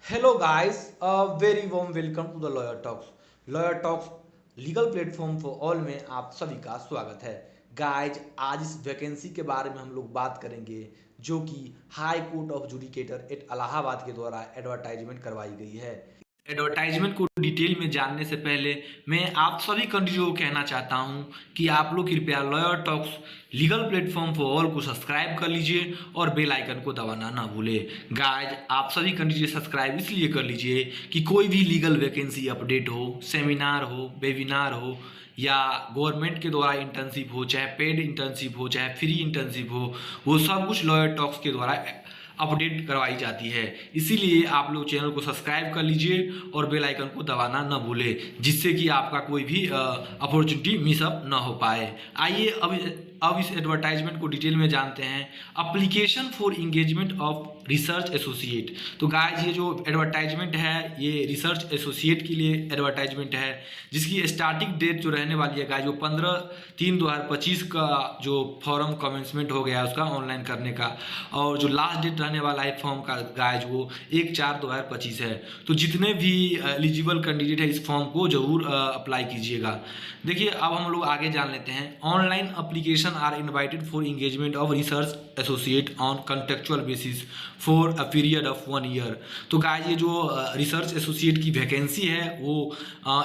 Hello guys, a very warm welcome to the Lawyer Talks. Lawyer Talks legal platform for all में आप सभी का स्वागत है। गाइज आज इस वैकेंसी के बारे में हम लोग बात करेंगे जो कि high court of judicature at Allahabad के द्वारा एडवर्टाइजमेंट करवाई गई है। एडवर्टाइजमेंट को डिटेल में जानने से पहले मैं आप सभी कंट्रीज को कहना चाहता हूं कि आप लोग कृपया lawyer talks legal platform for all को सब्सक्राइब कर लीजिए और बेल आइकन को दबाना ना भूले। गाइज आप सभी कंट्रीज सब्सक्राइब इसलिए कर लीजिए कि कोई भी लीगल वैकेंसी अपडेट हो, सेमिनार हो, वेबिनार हो या गवर्नमेंट के द्वारा इंटर्नशिप हो, चाहे पेड इंटर्नशिप हो, चाहे फ्री इंटर्नशिप हो, वो सब कुछ लॉयर टॉक्स के द्वारा अपडेट करवाई जाती है। इसीलिए आप लोग चैनल को सब्सक्राइब कर लीजिए और बेल आइकन को दबाना न भूलें, जिससे कि आपका कोई भी अपॉर्चुनिटी मिसअप ना हो पाए। आइए अब इस एडवर्टाइजमेंट को डिटेल में जानते हैं। Application for engagement of research associate. तो गाइज ये जो एडवर्टाइजमेंट है ये रिसर्च एसोसिएट के लिए एडवर्टाइजमेंट है, जिसकी स्टार्टिंग डेट जो रहने वाली है गाइज वो 15/3/2025 का जो फॉर्म कमेंसमेंट हो गया उसका ऑनलाइन करने का, और जो लास्ट डेट रहने वाला है फॉर्म का गाइज वो 1/4/2025 है। तो जितने भी एलिजिबल कैंडिडेट है इस फॉर्म को जरूर अप्लाई कीजिएगा। देखिए अब हम लोग आगे जान लेते हैं। Online application are invited for engagement of research associate on contractual basis for a period of 1 year. तो गाइज ये जो रिसर्च एसोसिएट की वैकेंसी है वो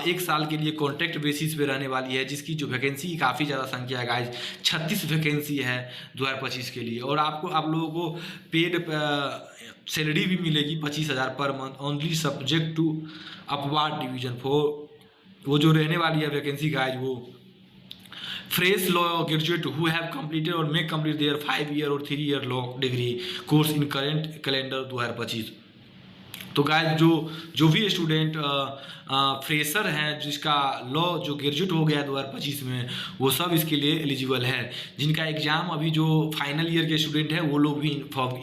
1 साल के लिए कॉन्ट्रैक्ट बेसिस पे रहने वाली है, जिसकी जो वैकेंसी की काफ़ी ज़्यादा संख्या है गाइज, 36 वैकेंसी है 2025 के लिए। और आप लोगों को पेड सैलरी भी मिलेगी 25,000 पर month only, subject to upward division. For वो जो रहने वाली है वैकेंसी गाइज वो fresh law graduate who have completed or may complete their 5 year or 3 year law degree course in current calendar 2025। तो गाइज जो भी स्टूडेंट फ्रेशर हैं जिसका लॉ जो ग्रेजुएट हो गया 2025 में, वो सब इसके लिए एलिजिबल है। जिनका एग्जाम अभी जो फाइनल ईयर के स्टूडेंट हैं वो लोग भी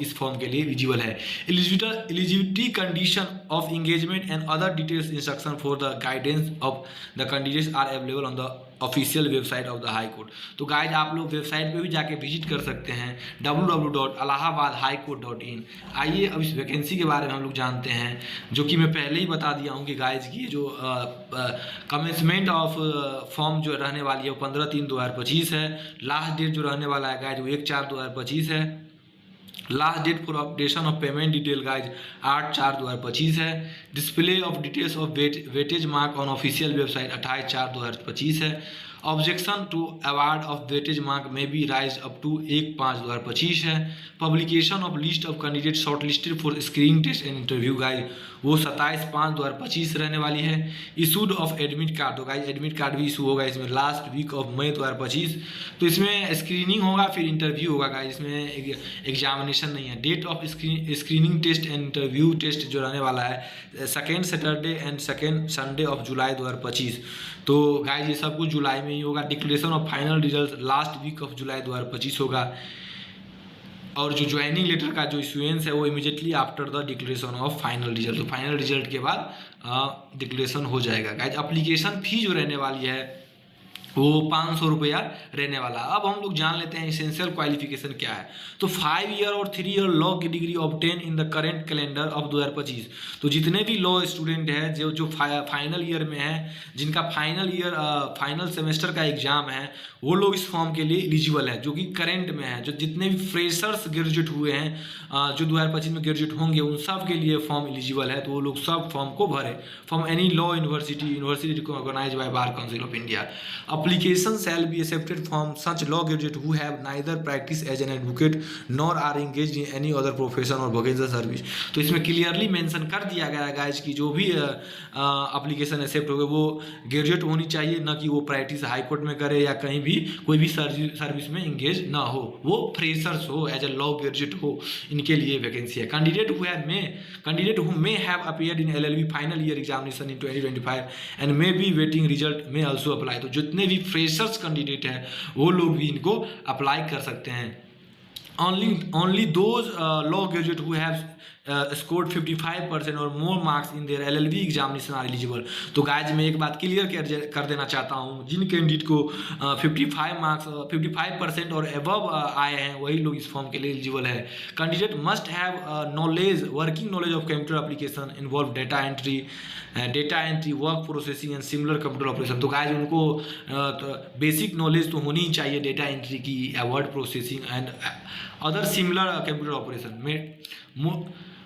इस फॉर्म के लिए एलिजिबल है। Eligibility condition of engagement and other details instruction for the guidance of the candidates are available on the official website of the high court. तो गाइज आप लोग वेबसाइट पे भी जाके विजिट कर सकते हैं www.allahabadhighcourt.in। आइए अब इस वैकेंसी के बारे में हम लोग जानते हैं, जो कि मैं पहले ही बता दिया हूँ कि गाइज की जो कमेंसमेंट ऑफ फॉर्म जो रहने वाली है वो 15/3/2025 है। लास्ट डेट जो रहने वाला है गाइज वो 1/4/2025 है। Last date for updation of payment detail guys 8/4/2025 है। Display of details of weightage mark on official website 28/4/2025 है। Objection to award of weightage mark में बी राइज अप टू 1/5/2025 है। Publication of list of candidate short listed for screening test and interview guys वो 27/5/2025 रहने वाली है। Issued of admit card, तो guys admit card भी issue होगा इसमें लास्ट वीक ऑफ मई 2025। तो इसमें स्क्रीनिंग होगा फिर इंटरव्यू होगा गाइज, इसमें एग्जामिनेशन नहीं है। Date of screening test and interview test जो रहने वाला है 2nd Saturday and 2nd Sunday of July 2025। तो गाइज ये सब कुछ जुलाई में ही होगा। Declaration of final result last week of July 2025 होगा। और जो ज्वाइनिंग लेटर का जो इशुएंस है वो immediately after the declaration of final result, तो फाइनल रिजल्ट के बाद डिक्लेरेशन हो जाएगा। गाइज एप्लीकेशन फी जो रहने वाली है वो 500 रुपया रहने वाला। अब हम लोग जान लेते हैं एसेंशियल क्वालिफिकेशन क्या है। तो 5 ईयर और 3 ईयर लॉ की degree obtain in the current calendar of 2025। तो जितने भी लॉ स्टूडेंट हैं जो फाइनल ईयर में है, जिनका फाइनल सेमेस्टर का एग्जाम है, वो लोग इस फॉर्म के लिए एलिजिबल है, जो कि करेंट में है। जो जितने भी फ्रेशर्स ग्रेजुएट हुए हैं जो 2025 में ग्रेजुएट होंगे उन सब के लिए फॉर्म एलिजिबल है। तो वो लोग सब फॉर्म को भरे from any law university recognised by bar council of India. Application shall be accepted from such law graduate who have neither practiced as an advocate nor are engaged in any other profession or vocational service। तो इसमें clearly mention कर दिया गया है guys की जो भी application accept होगा वो ग्रेजुएट होनी चाहिए, न कि वो प्रैक्टिस हाई कोर्ट में करे या कहीं भी कोई भी सर्विस में इंगेज ना हो, वो फ्रेशर्स हो, एज ए लॉ ग्रेजुएट हो, इनके लिए वैकेंसी है। Candidate who may have appeared in LLB final year examination in 2025 and may be waiting result में आल्सो अप्लाई। तो जितने भी फ्रेशर्स कैंडिडेट हैं वो लोग भी इनको अप्लाई कर सकते हैं। only those law graduate who have scored 55% और more marks in their LLB examination are eligible। तो गाइज मैं एक बात क्लियर कर देना चाहता हूँ, जिन कैंडिडेट को 55% और एबव आए हैं वही लोग इस फॉर्म के लिए एलिजिबल है। Candidate must have knowledge, working knowledge of computer application involve data entry, work processing and similar computer operation. तो गाइज उनको बेसिक नॉलेज तो होनी ही चाहिए डेटा एंट्री की, word processing and other similar computer operation में।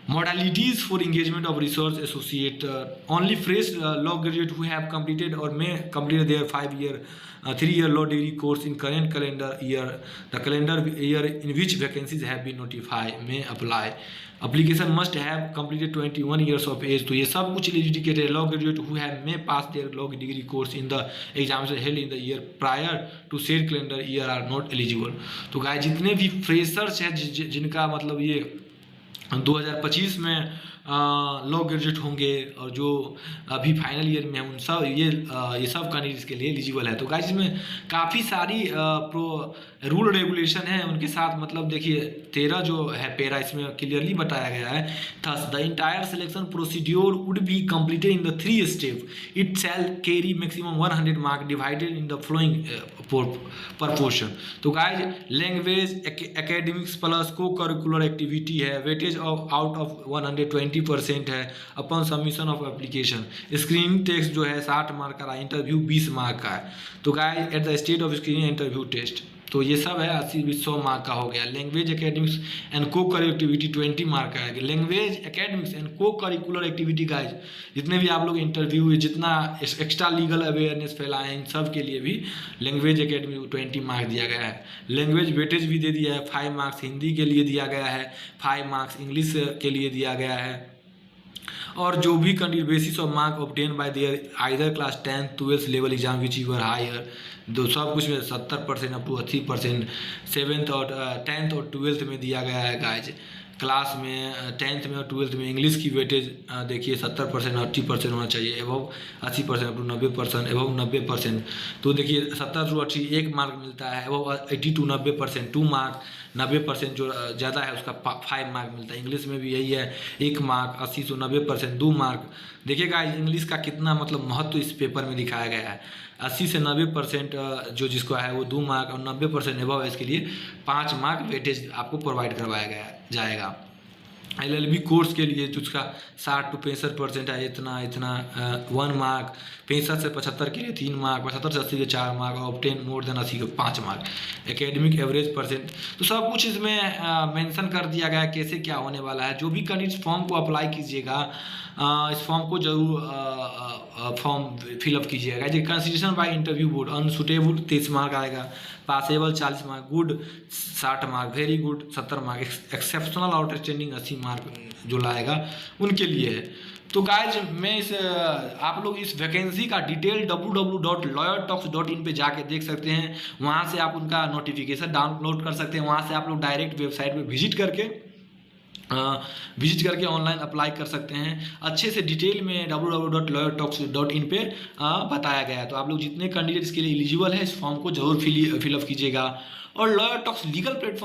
Modalities for engagement of research associate, only fresh law graduate who have completed or may complete their 3-year law degree course in current calendar year, the calendar year in which vacancies have been notified, may apply. Application must have completed 21 years of age। तो ये सब कुछ eligible law graduate who have may pass their law degree course in the examination held in the year prior to said calendar year are not eligible। तो guys जितने भी freshers हैं जिनका मतलब ये 2025 में लॉ ग्रेजुएट होंगे और जो अभी फाइनल ईयर में हैं उन सब ये सब कैंडिडेट्स के लिए एलिजिबल है। तो गाइस इसमें काफ़ी सारी रूल रेगुलेशन है उनके साथ, मतलब देखिए 13 जो है पैरा इसमें क्लियरली बताया गया है। Thus the entire selection procedure would be completed in the 3 step, it shall carry maximum 100 mark divided in the following proportion. तो guys language, academics plus co curricular activity है, वेटेज ऑफ आउट ऑफ 120% है upon submission of application. Screening test जो है 60 mark का, interview 20 mark का है। तो guys at the stage of screening interview test, तो ये सब है 80-100 मार्क का हो गया। Language academics and co curricular activity 20 mark का है। Language academics and co curricular activity guys जितने भी आप लोग इंटरव्यू जितना एक्स्ट्रा लीगल अवेयरनेस फैलाए हैं इन सब के लिए भी लैंग्वेज एकेडमी 20 मार्क्स दिया गया है। लैंग्वेज वेटेज भी दे दिया है 5 मार्क्स, हिंदी के लिए दिया गया है 5 मार्क्स, इंग्लिश के लिए दिया गया है। और जो भी candidate basis of mark obtain by their either class 10th 12th level exam which you are higher, दो सब कुछ में 70% अप टू 80%, 7th और 10th और 12th में दिया गया है गाइज। क्लास में 10th में और 12th में इंग्लिश की वेटेज देखिए 70% 80% होना चाहिए, एबव 80% अप टू 90%, एबव 90%। तो देखिए 70 to 80 1 मार्क मिलता है, एबव 80 to 90% 2 मार्क, 90% जो ज़्यादा है उसका 5 मार्क मिलता है। इंग्लिश में भी यही है 1 मार्क, 80 to 90% 2 मार्क। देखिएगा इंग्लिश का कितना मतलब महत्व इस पेपर में दिखाया गया है। 80 से 90% जो जिसको है वो 2 मार्क और 90% एबव है इसके लिए 5 मार्क वेटेज आपको प्रोवाइड करवाया जाएगा। LLB कोर्स के लिए जो उसका 60 to 65% है इतना 1 मार्क, 65 से 75 के लिए 3 मार्क, 75 से 80 के 4 मार्क, और 10 मोर देन 80 के 5 मार्क। एकेडमिक एवरेज परसेंट तो सब कुछ इसमें मेंशन कर दिया गया है कैसे क्या होने वाला है। जो भी कैंडिडेट फॉर्म को अप्लाई कीजिएगा इस फॉर्म को जरूर फॉर्म फिलअप कीजिएगा। जैसे consideration by interview board, unsuitable 30 mark आएगा, passable 40 mark, good 60 mark, very good 70 mark, exceptional outstanding 80 mark जो लाएगा उनके लिए है। तो गाइज मैं आप लोग इस वैकेंसी का डिटेल www.lawyertalks.in पे जाके देख सकते हैं। वहाँ से आप उनका नोटिफिकेशन डाउनलोड कर सकते हैं। वहाँ से आप लोग डायरेक्ट वेबसाइट पे विजिट करके ऑनलाइन अप्लाई कर सकते हैं। अच्छे से डिटेल में www.lawyertalks.in पे बताया गया है। तो आप लोग जितने कैंडिडेट्स के लिए एलिजिबल है इस फॉर्म को जरूर फिलअप कीजिएगा। और लॉयर टॉक्स लीगल प्लेटफॉर्म